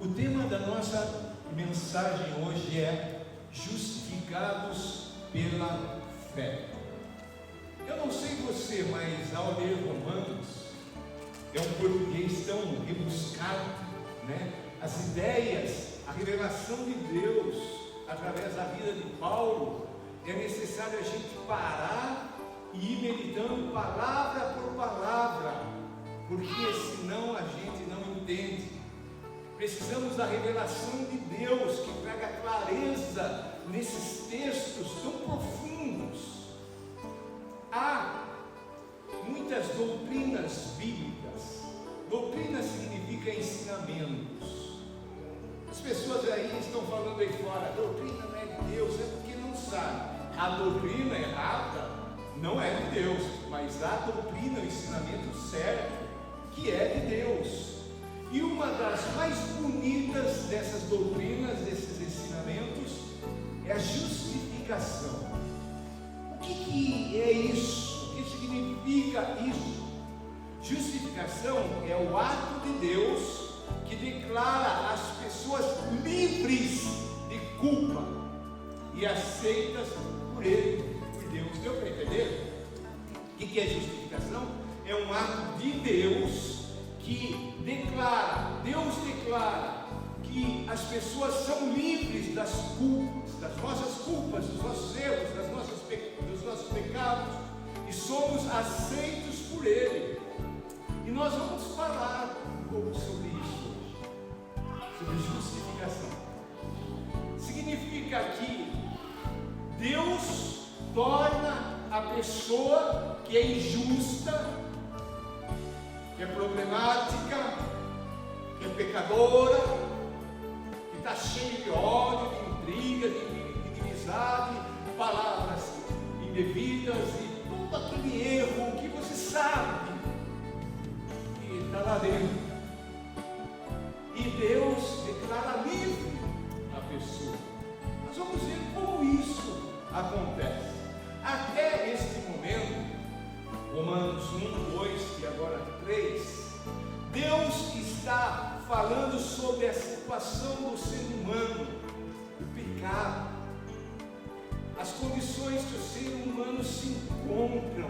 O tema da nossa mensagem hoje é justificados pela fé. Eu não sei você, mas ao ler Romanos, é um português tão rebuscado, né? As ideias, a revelação de Deus através da vida de Paulo, é necessário a gente parar e ir meditando palavra por palavra, porque senão a gente não entende. Precisamos da revelação de Deus que traga clareza nesses textos tão profundos. Há muitas doutrinas bíblicas. Doutrina significa ensinamentos. As pessoas aí estão falando aí fora, a doutrina não é de Deus, é porque não sabe. A doutrina errada não é de Deus, mas a doutrina, o ensinamento certo, que é de Deus. E uma das mais bonitas dessas doutrinas, desses ensinamentos, é a justificação. O que é isso? O que significa isso? Justificação é o ato de Deus que declara as pessoas livres de culpa e aceitas por Ele, por Deus. Deu para entender? O que é justificação? É um ato de Deus que declara, Deus declara que as pessoas são livres das culpas, das nossas culpas, dos nossos erros, dos nossos pecados, e somos aceitos por Ele. E nós vamos falar um pouco sobre isso hoje, sobre justificação. Significa que Deus torna a pessoa que é injusta, que é problemática, que é pecadora, que está cheia de ódio, de intriga, de inimizade, palavras indevidas e todo aquele erro que você sabe que está lá dentro. E Deus declara livre a pessoa. Nós vamos ver como isso acontece. Até este momento, Romanos 1, 2 e agora 3, Deus está falando sobre a situação do ser humano, o pecado, as condições que o ser humano se encontram.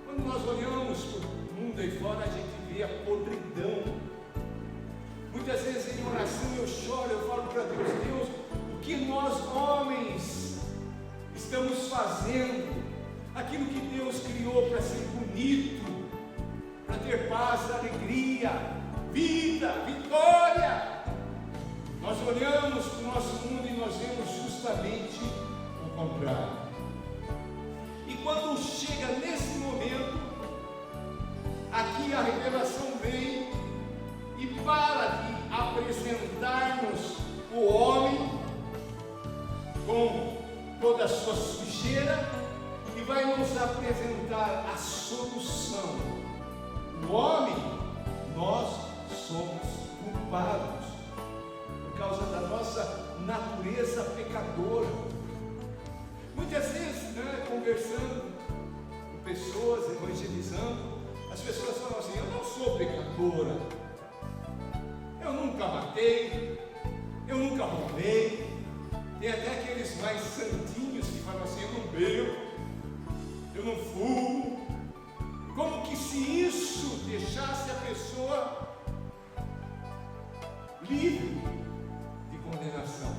Quando nós olhamos para o mundo aí fora, a gente vê a podridão. Muitas vezes em oração eu choro, eu falo para Deus, Deus, o que nós homens estamos fazendo? Aquilo que Deus criou para ser bonito, para ter paz, alegria, vida, vitória. Nós olhamos para o nosso mundo e nós vemos justamente o contrário. E quando chega nesse momento, aqui a revelação vem e para de apresentar-nos o homem com toda a sua sujeira, e vai nos apresentar a solução. O homem, nós somos culpados por causa da nossa natureza pecadora. Muitas vezes, conversando com pessoas, evangelizando, as pessoas falam assim, eu não sou pecadora, eu nunca matei, eu nunca roubei. Tem até aqueles mais santinhos que falam assim, eu não bebo, eu não fumo, como que se isso deixasse a pessoa livre de condenação.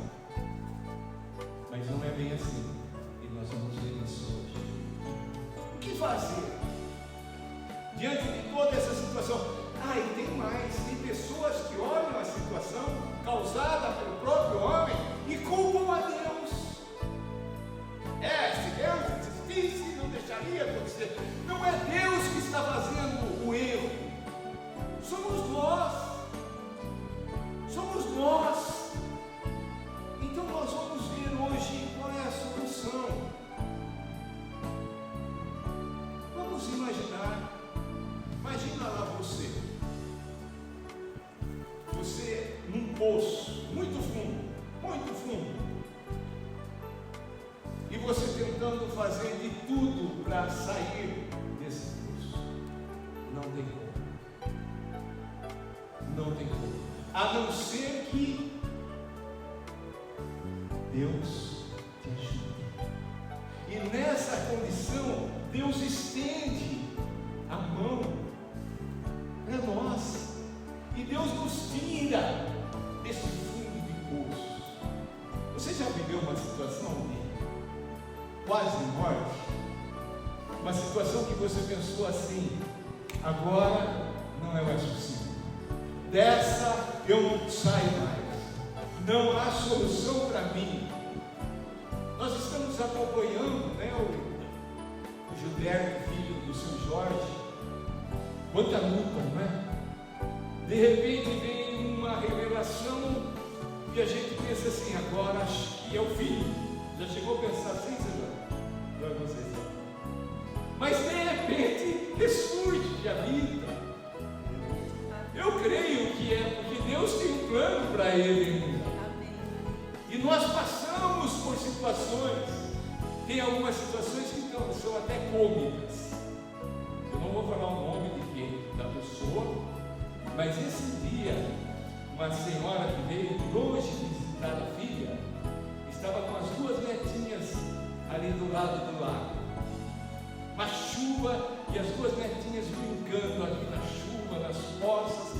Mas não é bem assim, e nós vamos ver isso hoje. O que fazer diante de toda essa situação? E tem mais, tem pessoas que olham a situação causada pelo próprio homem e culpam a Deus. Se Deus existisse, não deixaria acontecer. Não é Deus que está fazendo o erro, somos nós. Somos nós. Então nós vamos ver hoje qual é a solução. Vamos imaginar. Imagina lá você num poço muito fundo, muito fundo. E você tentando fazer de tudo para sair desse poço. Não tem como. Não tem como. a não ser que Deus te ajude. E nessa condição, Deus estende a mão para nós, e Deus nos tira desse fundo de poço. Você já viveu uma situação de quase morte? Uma situação que você pensou assim: agora não é mais possível, dessa eu não saio mais, não há solução para mim. Nós estamos acompanhando, né, o Gilberto, filho do seu Jorge. Quanta luta, não é? De repente vem uma revelação e a gente pensa assim: agora acho que é o fim. Já chegou a pensar assim, Senhor? Não sei se é. Mas de repente ressurge a vida. Eu creio que é porque Deus tem um plano para ele. E nós passamos por situações. Tem algumas situações que são até cômicas. Eu não vou falar o nome de quem, da pessoa, mas esse dia, uma senhora que veio de longe visitar a filha, estava com as duas netinhas ali do lado do lago. Uma chuva e as duas netinhas brincando ali na chuva, nas poças,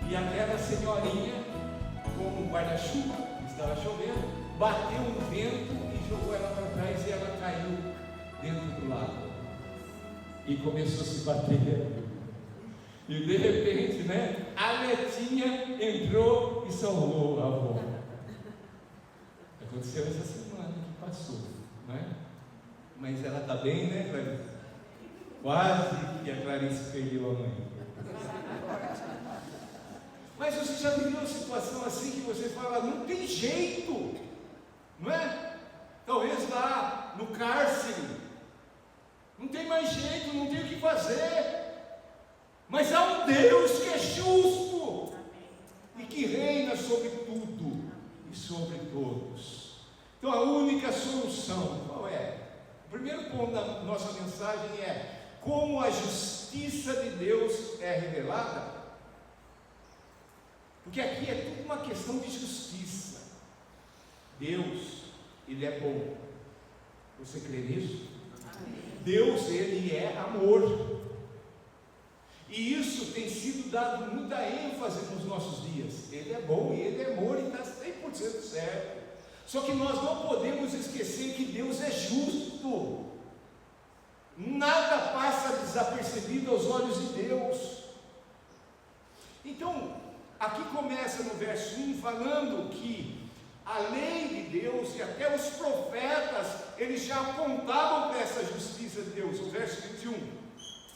e aquela senhorinha com um guarda-chuva, estava chovendo, bateu um vento e jogou ela para trás e ela caiu dentro do lago e começou a se bater. E de repente, né, a netinha entrou e salvou a avó. Aconteceu essa semana que passou, né? Mas ela está bem, né, Clarice? Quase que a Clarice perdeu a mãe. Mas você já viveu uma situação assim que você fala: não tem jeito, não é? Talvez lá no cárcere, não tem mais jeito, não tem o que fazer. Mas há um Deus que é justo e que reina sobre tudo e sobre todos. Então a única solução, qual é? O primeiro ponto da nossa mensagem é: como a justiça de Deus é revelada. Porque aqui é tudo uma questão de justiça. Deus, Ele é bom. Você crê nisso? Amém. Deus, Ele é amor. E isso tem sido dado muita ênfase nos nossos dias. Ele é bom e Ele é amor e está 100% certo. Só que nós não podemos esquecer que Deus é justo. Nada passa desapercebido aos olhos de Deus. Então, aqui começa no verso 1 falando que a lei de Deus e até os profetas, eles já apontavam para essa justiça de Deus. O verso 21.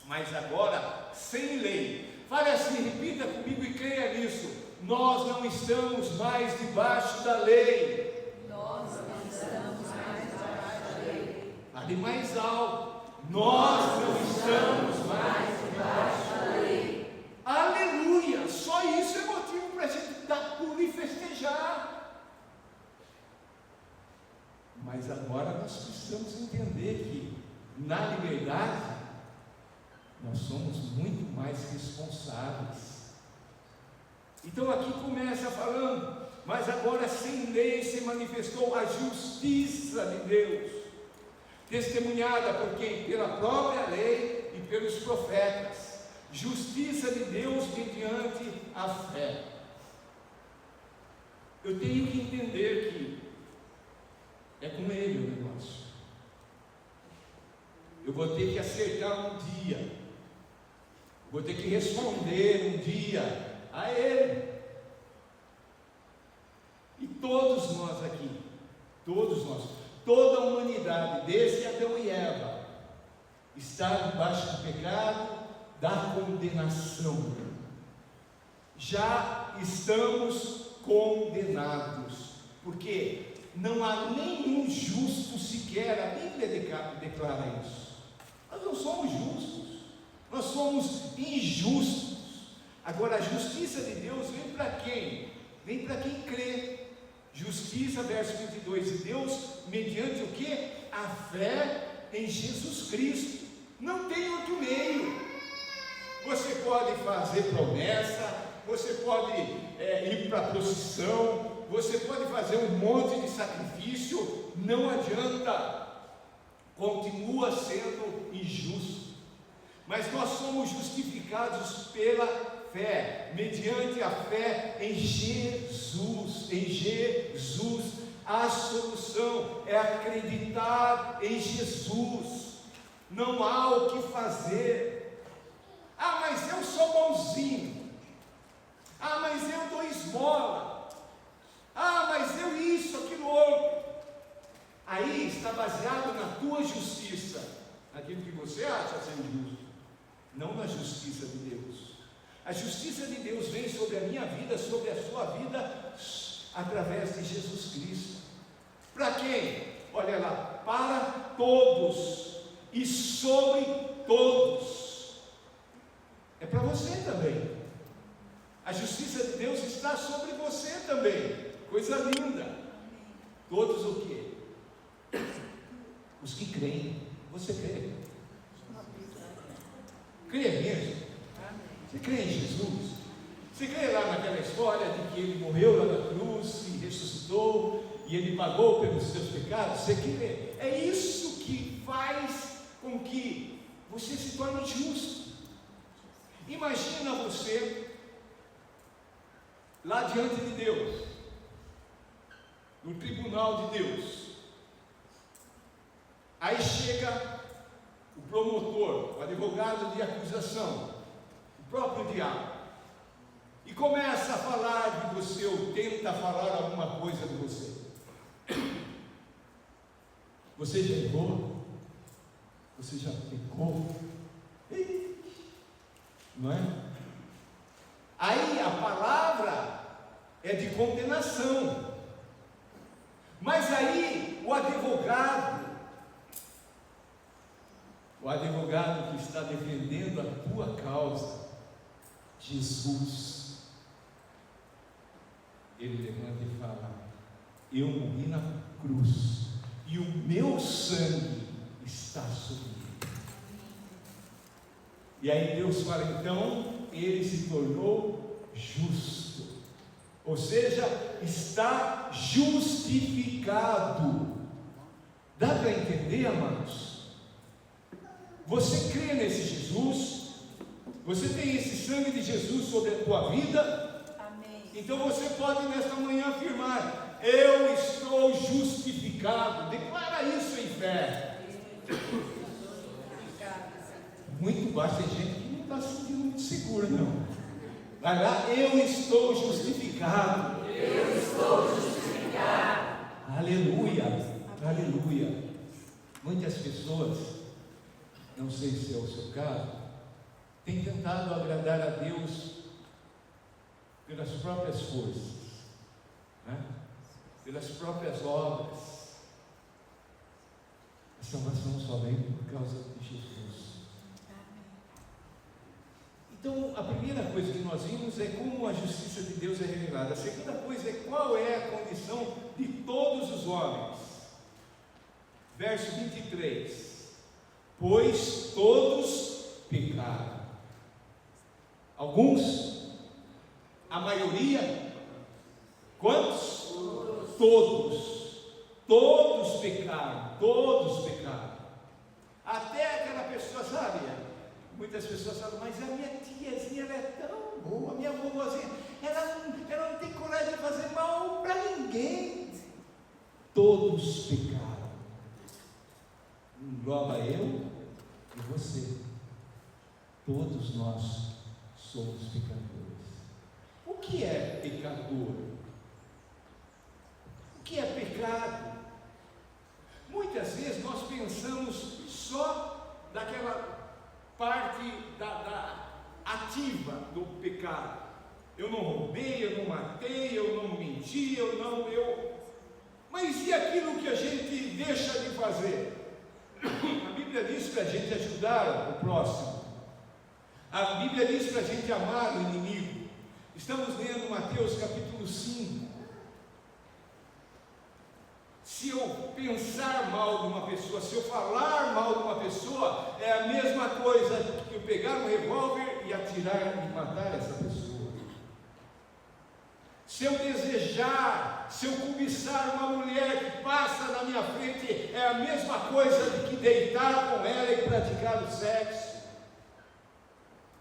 Mas agora, sem lei. Fale assim, repita comigo e creia nisso. Nós não estamos mais debaixo da lei. Nós não estamos mais debaixo da lei. Fale mais alto. Nós não estamos mais debaixo da lei. Aleluia! Só isso é motivo para a gente dar pulo e festejar. Mas agora nós precisamos entender que na liberdade nós somos muito mais responsáveis. Então aqui começa falando: mas agora sem lei se manifestou a justiça de Deus, testemunhada por quem? Pela própria lei e pelos profetas. Justiça de Deus mediante a fé. Eu tenho que entender que é com Ele o negócio. Eu vou ter que acertar um dia, vou ter que responder um dia a Ele. E todos nós aqui, todos nós, toda a humanidade, desde Adão e Eva, está debaixo do pecado, da condenação. Já estamos condenados, porque não há nenhum justo sequer. A Bíblia declara isso. Nós não somos justos, nós somos injustos. Agora a justiça de Deus vem para quem? Vem para quem crê. Justiça, verso 22, de Deus mediante o que? A fé em Jesus Cristo. Não tem outro meio. Você pode fazer promessa, você pode ir para a procissão, você pode fazer um monte de sacrifício, não adianta, continua sendo injusto. Mas nós somos justificados pela fé, mediante a fé em Jesus. Em Jesus, a solução é acreditar em Jesus. Não há o que fazer. Ah, mas eu sou bonzinho. Ah, mas eu dou esmola. Ah, mas eu isso, aquilo outro. Aí está baseado na tua justiça, naquilo que você acha ser justo, não na justiça de Deus. A justiça de Deus vem sobre a minha vida, sobre a sua vida, através de Jesus Cristo. Para quem? Olha lá, para todos e sobre todos. É para você também. A justiça de Deus está sobre você também. Coisa linda. Todos o quê? Os que creem. Você crê? Crê mesmo? Você crê em Jesus? Você crê lá naquela história de que Ele morreu lá na cruz e ressuscitou e Ele pagou pelos seus pecados? Você crê? É isso que faz com que você se torne justo. Imagina você lá diante de Deus, no tribunal de Deus. Aí chega o promotor, o advogado de acusação, o próprio diabo, e começa a falar de você, ou tenta falar alguma coisa de você. Você já errou? Você já pecou? Não é? Aí a palavra é de condenação. Mas aí o advogado que está defendendo a tua causa, Jesus, ele levanta e fala: eu morri na cruz e o meu sangue está sobre ele. E aí Deus fala: então ele se tornou justo, ou seja, está justificado. Dá para entender, amados? Você crê nesse Jesus? Você tem esse sangue de Jesus sobre a tua vida? Amém. Então você pode nesta manhã afirmar: eu estou justificado. Declara isso em fé. Muito baixo, tem gente que não está se sentindo muito seguro, não. Vai lá: eu estou justificado. Eu estou justificado. Aleluia, aleluia. Muitas pessoas, não sei se é o seu caso, têm tentado agradar a Deus pelas próprias forças, né? Pelas próprias obras. A salvação só vem por causa de Jesus. Então, a primeira coisa que nós vimos é como a justiça de Deus é revelada. A segunda coisa é qual é a condição de todos os homens. Verso 23. Pois todos pecaram. Alguns? A maioria? Quantos? Todos. Todos pecaram. Todos pecaram. Até aquela pessoa, sabe? Muitas pessoas falam: mas a minha tiazinha, ela é tão boa, a minha vovozinha, ela não tem coragem de fazer mal para ninguém. Todos pecaram. Engloba eu e você. Todos nós somos pecadores. O que é pecador? O que é pecado? Muitas vezes nós pensamos só daquela parte da ativa do pecado. Eu não roubei, eu não matei, eu não menti, mas e aquilo que a gente deixa de fazer? A Bíblia diz para a gente ajudar o próximo. A Bíblia diz para a gente amar o inimigo. Estamos lendo Mateus capítulo 5. Se eu pensar mal de uma pessoa, se eu falar mal de uma pessoa, é a mesma coisa que eu pegar um revólver e atirar e matar essa pessoa. desejar, se eu cobiçar uma mulher que passa na minha frente, é a mesma coisa de que deitar com ela e praticar o sexo.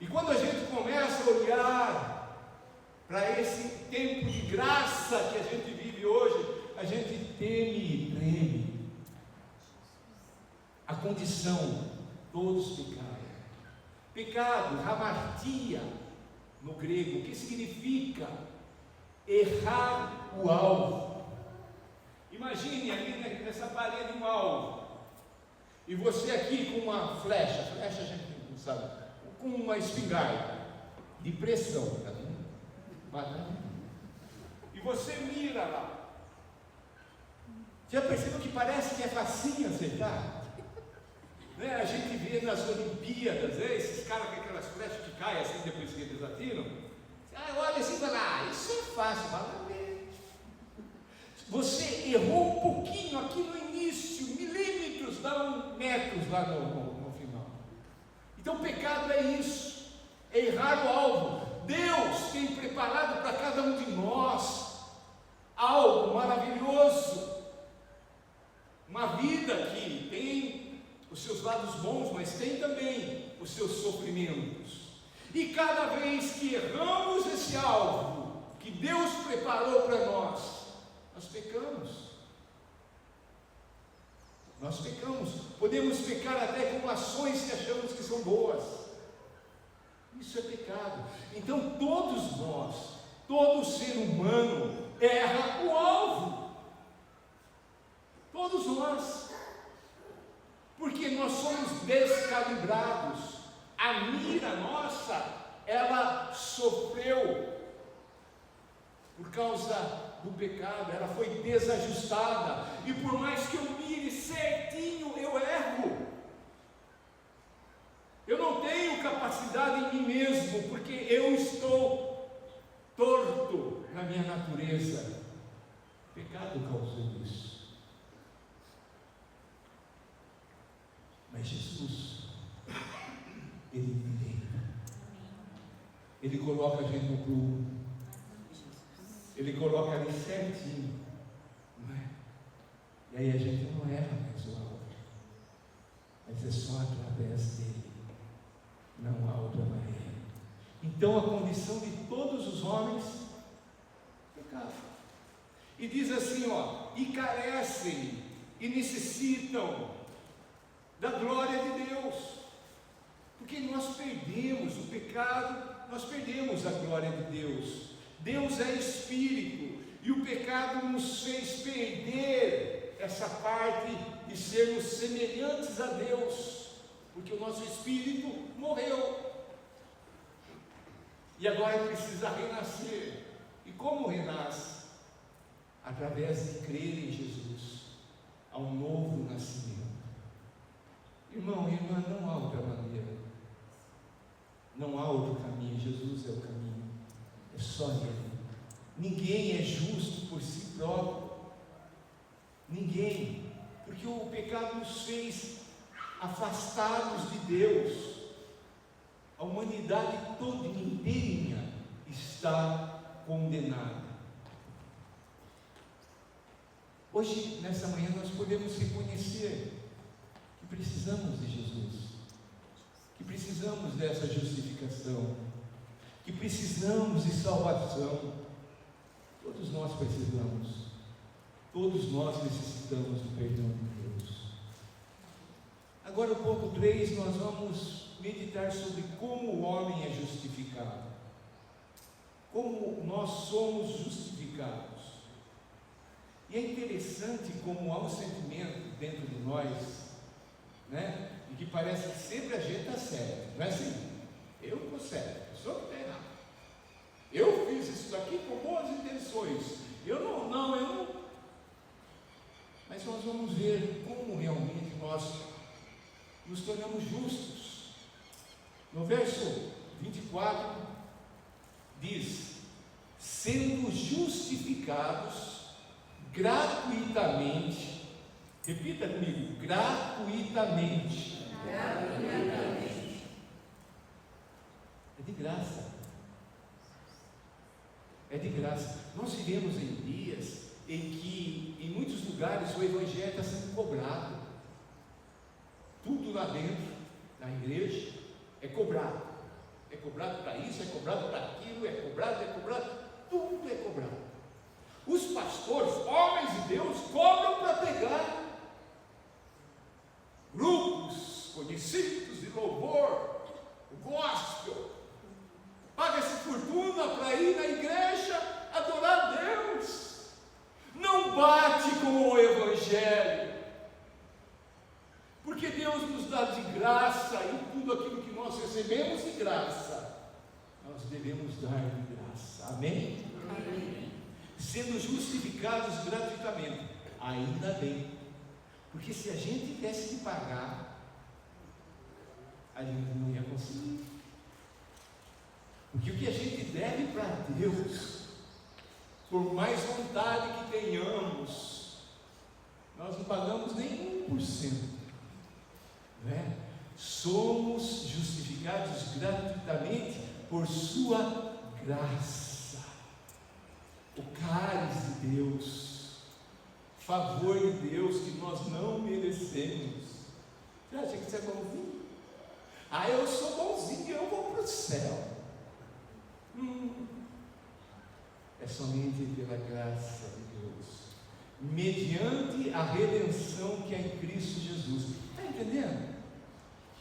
E quando a gente começa a olhar para esse tempo de graça que a gente vive hoje, a gente teme e treme. A condição, todos pecaram. Pecado, hamartia, no grego, que significa errar o alvo. Imagine ali nessa parede um alvo, e você aqui com uma flecha a gente não sabe, com uma espingarda de pressão, tá vendo? E você mira lá. Já percebeu que parece que é facinho acertar? Né? A gente vê nas Olimpíadas, né? Esses caras com aquelas flechas que caem assim depois que eles atiram. Olha assim e fala, isso é fácil, vai ver. Você errou um pouquinho aqui no início, milímetros, dá metros lá no final. Então o pecado é isso, é errar o alvo. Deus tem preparado para cada um de nós algo maravilhoso, uma vida que tem os seus lados bons, mas tem também os seus sofrimentos. E cada vez que erramos esse alvo que Deus preparou para nós pecamos. Nós pecamos. Podemos pecar até com ações que achamos que são boas. Isso é pecado. Então todos nós, todo ser humano erra o alvo. Todos nós. Porque nós somos descalibrados. A mira nossa, ela sofreu por causa do pecado, ela foi desajustada, e por mais que eu mire certinho, eu erro. Eu não tenho capacidade em mim mesmo, porque eu estou torto na minha natureza. O pecado causou isso. Mas Jesus, Ele liberta. Ele coloca a gente no prumo. Ele coloca ali certinho, não é? E aí a gente não erra mais o alvo, mas é só através dele, não há outra maneira. Então a condição de todos os homens, pecado. E diz assim, e carecem e necessitam da glória de Deus, porque nós perdemos o pecado, nós perdemos a glória de Deus. Deus é Espírito, e o pecado nos fez perder essa parte de sermos semelhantes a Deus, porque o nosso espírito morreu, e agora precisa renascer. E como renasce? Através de crer em Jesus, há um novo nascimento. Irmão e irmã, não há outra maneira, não há outro caminho. Jesus é o caminho. É só Ele. Ninguém é justo por si próprio. Ninguém. Porque o pecado nos fez afastados de Deus. A humanidade toda inteirinha está condenada. Hoje, nessa manhã, nós podemos reconhecer que precisamos de Jesus, que precisamos dessa justificação, que precisamos de salvação. Todos nós precisamos. Todos nós necessitamos do perdão de Deus. Agora, o ponto 3, nós vamos meditar sobre como o homem é justificado. Como nós somos justificados. E é interessante como há um sentimento dentro de nós, né? E que parece que sempre a gente está certo. Não é assim? Eu estou certo, o senhor está errado. Eu fiz isso daqui com boas intenções. Eu não. Mas nós vamos ver como realmente nós nos tornamos justos. No verso 24 diz: sendo justificados gratuitamente. Repita comigo: gratuitamente. Gratuitamente. É de graça. É de graça. Nós vivemos em dias em que, em muitos lugares, o Evangelho está sendo cobrado. Tudo lá dentro da igreja é cobrado. É cobrado para isso, é cobrado para aquilo, é cobrado, tudo é cobrado. Os pastores, homens de Deus, cobram para pegar grupos conhecidos de louvor, o gospel. Paga-se fortuna para ir na igreja adorar a Deus. Não bate com o Evangelho, porque Deus nos dá de graça, e tudo aquilo que nós recebemos de graça, nós devemos dar de graça. Amém? Amém. Sendo justificados gratuitamente, ainda bem, porque se a gente tivesse que pagar, a gente não ia conseguir. Porque o que a gente deve para Deus, por mais vontade que tenhamos, nós não pagamos nem 1%, não é? Somos justificados gratuitamente por sua graça, o cálice de Deus, favor de Deus que nós não merecemos. Você acha que você é bonzinho? Eu sou bonzinho, eu vou para o céu. É somente pela graça de Deus, mediante a redenção que é em Cristo Jesus. Está entendendo?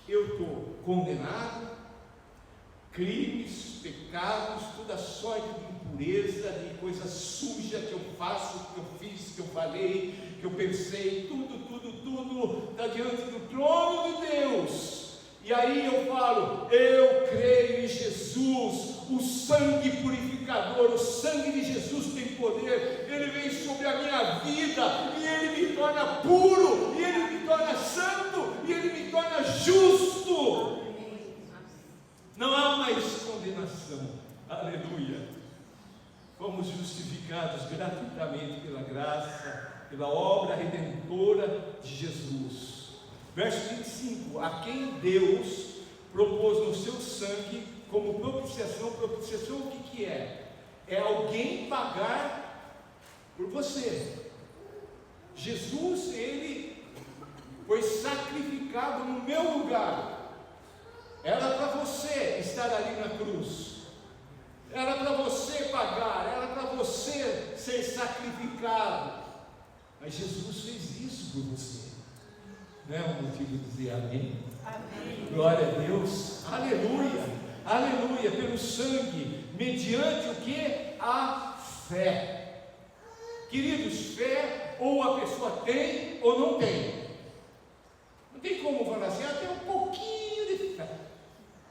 Eu estou condenado, crimes, pecados, toda sorte de impureza, de coisa suja que eu faço, que eu fiz, que eu falei, que eu pensei, tudo está diante do trono de Deus. E aí eu falo, eu creio em Jesus, o sangue purificador, o sangue de Jesus tem poder, ele vem sobre a minha vida, e ele me torna puro, e ele me torna santo, e ele me torna justo. Não há mais condenação, aleluia. Fomos justificados gratuitamente pela graça, pela obra redentora de Jesus. Verso 25, a quem Deus propôs no seu sangue como propiciação. Propiciação o que é? É alguém pagar por você. Jesus, ele foi sacrificado no meu lugar. Era para você estar ali na cruz, era para você pagar, era para você ser sacrificado, mas Jesus fez isso por você. Não é um motivo de dizer amém? Amém. Glória a Deus, aleluia, aleluia, pelo sangue, mediante o que? A fé. Queridos, fé ou a pessoa tem ou não tem. Não tem como falar assim, tem um pouquinho de fé.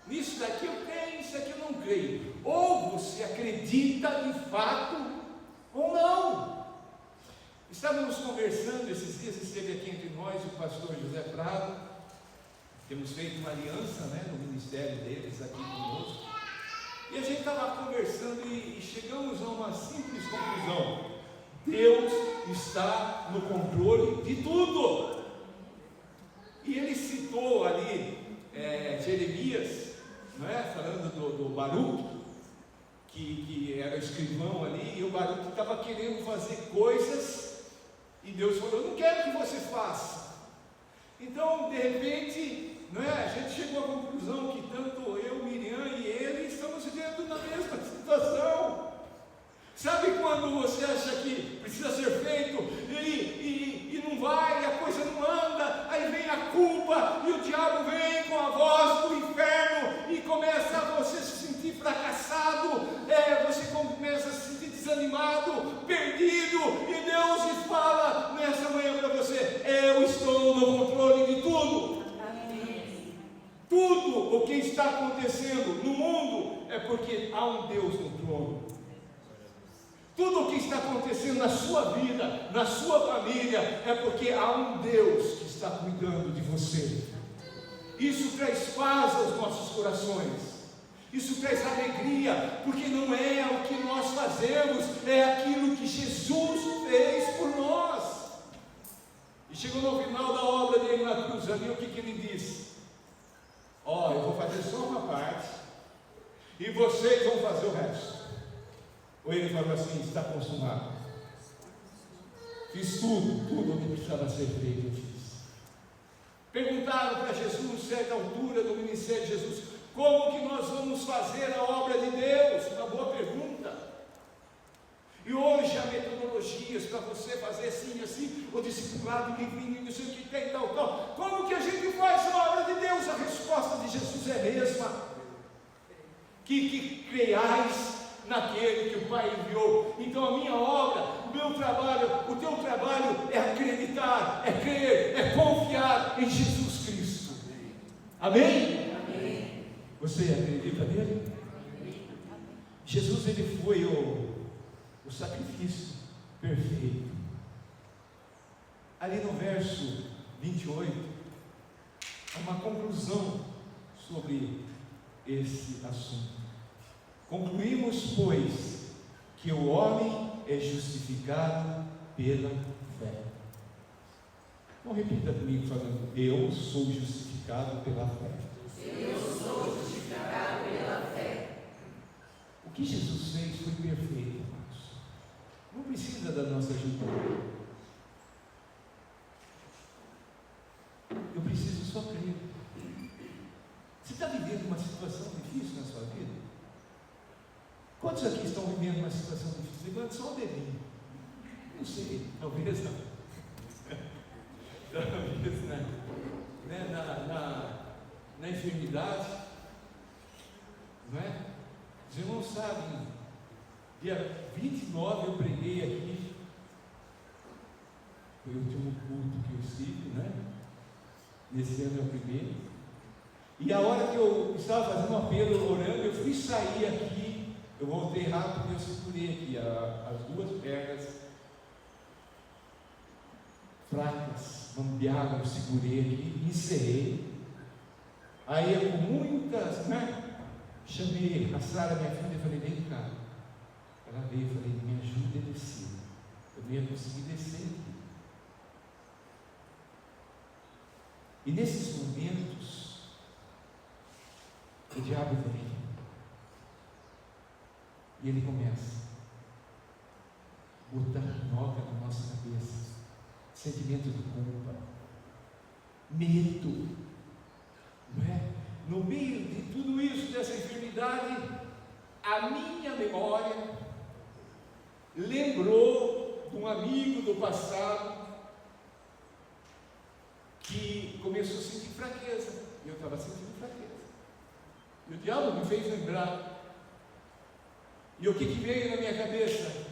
Nisso daqui eu creio, isso aqui eu não creio. Ou você acredita de fato ou não. Estávamos conversando esses dias, esteve aqui entre nós o pastor José Prado. Temos feito uma aliança, no ministério deles aqui conosco. E a gente estava conversando e chegamos a uma simples conclusão: Deus está no controle de tudo. E ele citou ali Jeremias, falando do Baruque, que era o escrivão ali, e o Baruque estava querendo fazer coisas, e Deus falou: eu não quero que você faça. Então, de repente, a gente chegou à conclusão que tanto eu, Miriam e ele estamos vivendo na mesma situação. Sabe quando você acha que precisa ser feito e não vai, e a coisa não anda, aí vem a culpa e o diabo vem com a voz do inferno e começa a você se sentir fracassado, você começa a se sentir desanimado, perdido, e Deus lhe fala nessa manhã para você: eu estou no controle de tudo. Amém. Tudo o que está acontecendo no mundo é porque há um Deus no trono. Tudo o que está acontecendo na sua vida, na sua família, é porque há um Deus que está cuidando de você. Isso traz paz aos nossos corações. Isso traz alegria, porque não é o que nós fazemos, é aquilo que Jesus fez por nós. E chegou no final da obra dele na cruz, ali o que ele disse? Eu vou fazer só uma parte, e vocês vão fazer o resto. Ou ele falou assim: está consumado? Fiz tudo o que precisava ser feito, eu fiz. Perguntaram para Jesus, certa altura do ministério de Jesus: como que nós vamos fazer a obra de Deus? Uma boa pergunta. E hoje há metodologias para você fazer assim, o discipulado, livrinho, não sei o que tem, tal. Como que a gente faz a obra de Deus? A resposta de Jesus é a mesma: que creiais naquele que o Pai enviou. Então a minha obra, o meu trabalho, o teu trabalho é acreditar, é crer, é confiar em Jesus Cristo. Amém? Amém. Você acredita nele? Jesus, ele foi o sacrifício perfeito. Ali no verso 28, há uma conclusão sobre esse assunto. Concluímos, pois, que o homem é justificado pela fé. Então repita comigo falando: eu sou justificado pela fé. Eu sou justificado pela fé. O que Jesus fez foi perfeito, irmãos. Não precisa da nossa ajuda. Eu preciso só crer. Você está vivendo uma situação difícil na sua vida? Quantos aqui estão vivendo uma situação difícil? Levante só o dedinho. Não sei, talvez não. Talvez na enfermidade, não é? Os irmãos sabem, dia 29 eu preguei aqui, foi o último culto que eu estive, né? Nesse ano é o primeiro. E a hora que eu estava fazendo um apelo, orando, eu fui sair aqui, eu voltei rápido e eu segurei aqui as duas pernas fracas, bambeadas, eu segurei aqui, encerrei. Aí eu com muitas, chamei a Sara, minha filha, e falei: vem cá. Ela veio e falei: me ajuda a descer. Eu não ia conseguir descer aqui. E nesses momentos, o diabo vem. E ele começa a botar minhoca na nossa cabeça. Sentimento de culpa, medo, não é? No meio de tudo isso, dessa enfermidade, a minha memória lembrou de um amigo do passado que começou a sentir fraqueza. E eu estava sentindo fraqueza. E o diabo me fez lembrar. E o que veio na minha cabeça?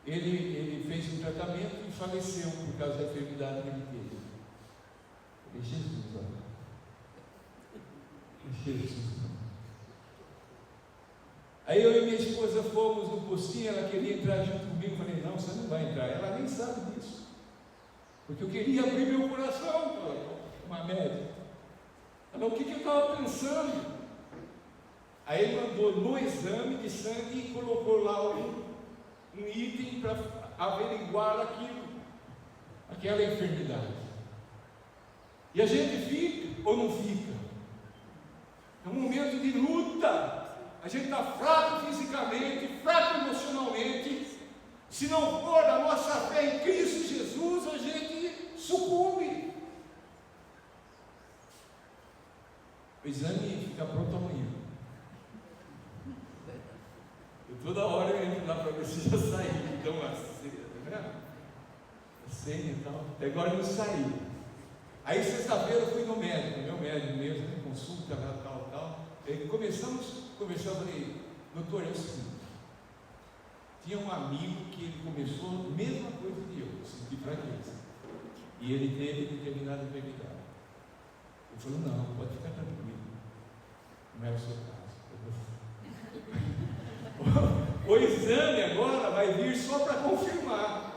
Ele fez um tratamento e faleceu por causa da enfermidade que ele teve. Eu falei: Jesus, olha. Jesus. Aí eu e minha esposa fomos no postinho, ela queria entrar junto comigo. Eu falei: não, você não vai entrar. Ela nem sabe disso. Porque eu queria abrir meu coração para uma médica. Ela: o que eu estava pensando? Aí ele mandou no exame de sangue e colocou lá um item para averiguar aquela enfermidade. E a gente fica ou não fica? É um momento de luta. A gente está fraco fisicamente, fraco emocionalmente. Se não for a nossa fé em Cristo Jesus, a gente sucumbe. O exame fica pronto amanhã. Toda hora eu entro lá para ver se já saiu. Então, a senha e tal. Até agora não saiu. Aí, sexta-feira, eu fui no médico, meu médico mesmo, consulta lá, tal. Aí começamos a conversar. Eu falei: doutor, é o seguinte. Tinha um amigo que ele começou a mesma coisa que eu, sentir fraqueza. E ele teve determinada enfermidade. Ele falou: não, pode ficar tranquilo. Não é o seu caso. O exame agora vai vir só para confirmar.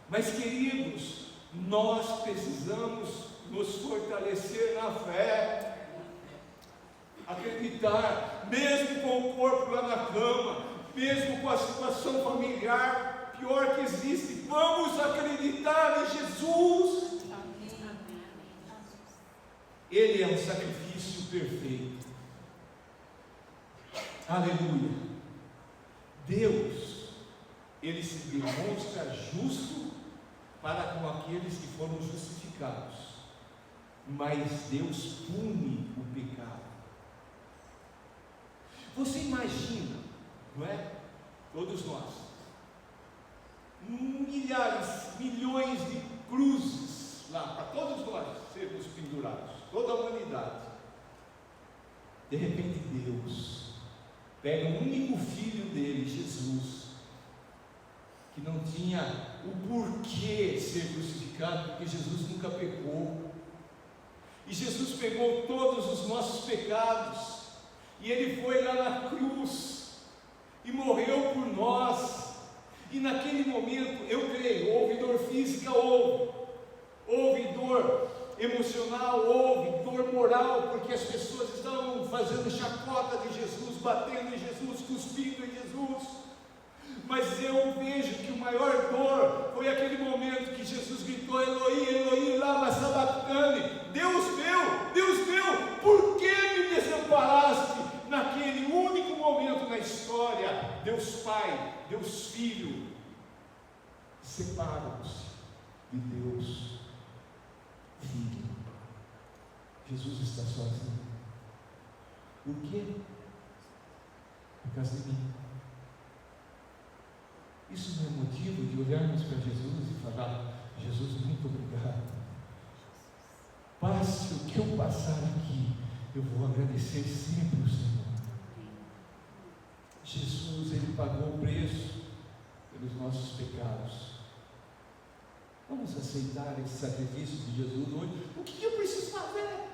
Mas, queridos, nós precisamos nos fortalecer na fé, acreditar, mesmo com o corpo lá na cama, mesmo com a situação familiar pior que existe, vamos acreditar em Jesus. Ele é um sacrifício perfeito. Aleluia. Deus, Ele se demonstra justo para com aqueles que foram justificados, mas Deus pune o pecado. Você imagina, não é? Todos nós, milhares, milhões de cruzes lá, para todos nós sermos pendurados, toda a humanidade. De repente Deus pega o único filho dele, Jesus, que não tinha o porquê ser crucificado, porque Jesus nunca pecou, e Jesus pegou todos os nossos pecados, e Ele foi lá na cruz, e morreu por nós, e naquele momento, eu creio, houve dor física, houve dor emocional, houve dor moral, porque as pessoas estavam fazendo chacota de Jesus, batendo em Jesus, cuspindo em Jesus. Mas eu vejo que o maior dor foi aquele momento que Jesus gritou: Eloi, Eloi, lama sabachthani, Deus meu, por que me desamparaste? Naquele único momento na história, Deus Pai, Deus Filho separam-se de Deus Filho. Jesus está sozinho. Por quê? Por causa de mim. Isso não é motivo de olharmos para Jesus e falar: Jesus, muito obrigado. Passe o que eu passar aqui, eu vou agradecer sempre ao Senhor. Jesus, Ele pagou o preço pelos nossos pecados. Vamos aceitar esse sacrifício de Jesus hoje? O que eu preciso fazer?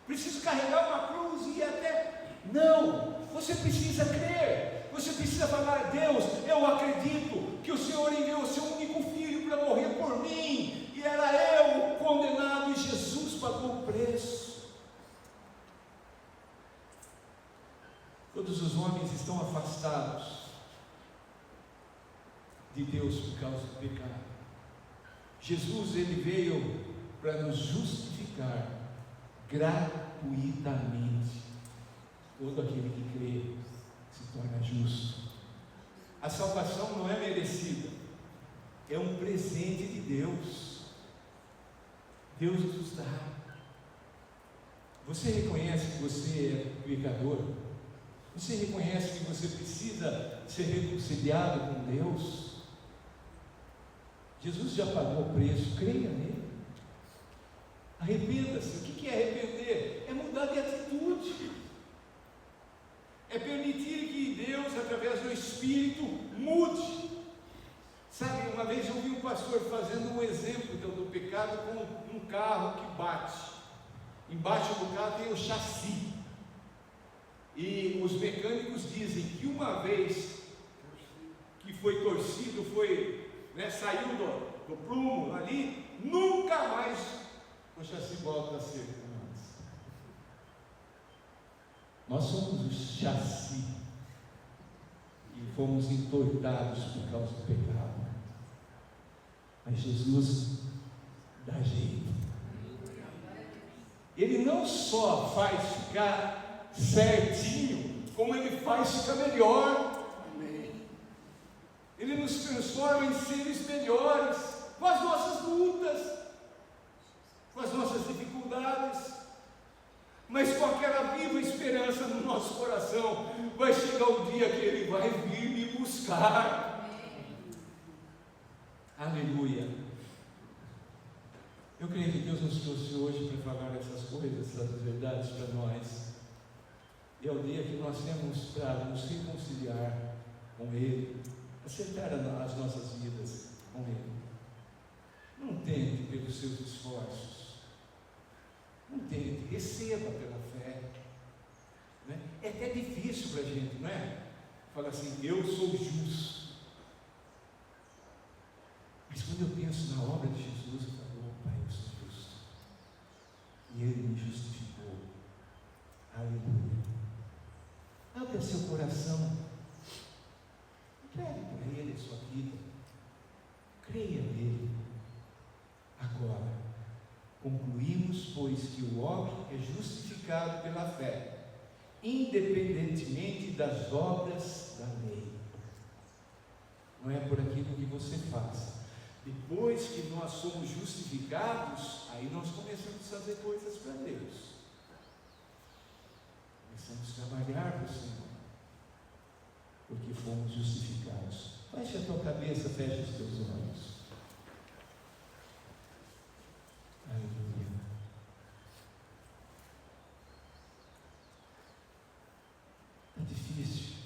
Preciso carregar uma cruz e ir até... Não! Você precisa crer. Você precisa falar: Deus, eu acredito que o Senhor enviou o seu único filho para morrer por mim, e era eu o condenado, e Jesus pagou o preço. Todos os homens estão afastados de Deus por causa do pecado. Jesus, Ele veio para nos justificar gratuitamente. Todo aquele que crê se torna justo. A salvação não é merecida, é um presente de Deus. Deus nos dá. Você reconhece que você é pecador? Você reconhece que você precisa ser reconciliado com Deus? Jesus já pagou o preço, creia nele. Arrependa-se. O que é arrepender? É mudar de atitude. É permitir que Deus, através do Espírito, mude. Sabe, uma vez eu ouvi um pastor fazendo um exemplo do pecado com um carro que bate. Embaixo do carro tem o chassi. E os mecânicos dizem que uma vez que foi torcido, saiu do prumo ali, nunca mais o chassi volta a ser como antes. Nós somos o chassi e fomos entortados por causa do pecado, mas Jesus dá jeito. Ele não só faz ficar certinho, como Ele faz ficar melhor. Ele nos transforma em seres melhores, com as nossas lutas, com as nossas dificuldades, mas com aquela viva esperança no nosso coração. Vai chegar o dia que Ele vai vir me buscar. Aleluia. Eu creio que Deus nos trouxe hoje para falar essas coisas, essas verdades para nós. E é o dia que nós temos para nos reconciliar com Ele, acertar as nossas vidas com Ele. Não tente pelos seus esforços, não tente, receba pela fé, né? É até difícil para a gente, não é? Falar assim: eu sou justo. Mas quando eu penso na obra de Jesus, eu falo: Pai, eu sou justo, e Ele me justificou. Aleluia. Abra seu coração, entregue para Ele a sua vida, creia nele. Agora, concluímos, pois, que o homem é justificado pela fé, independentemente das obras da lei. não é por aquilo que você faz. Depois que nós somos justificados, aí nós começamos a fazer coisas para Deus. Começamos a trabalhar para o Senhor, porque fomos justificados. Feche a tua cabeça, feche os teus olhos. Aleluia. É difícil.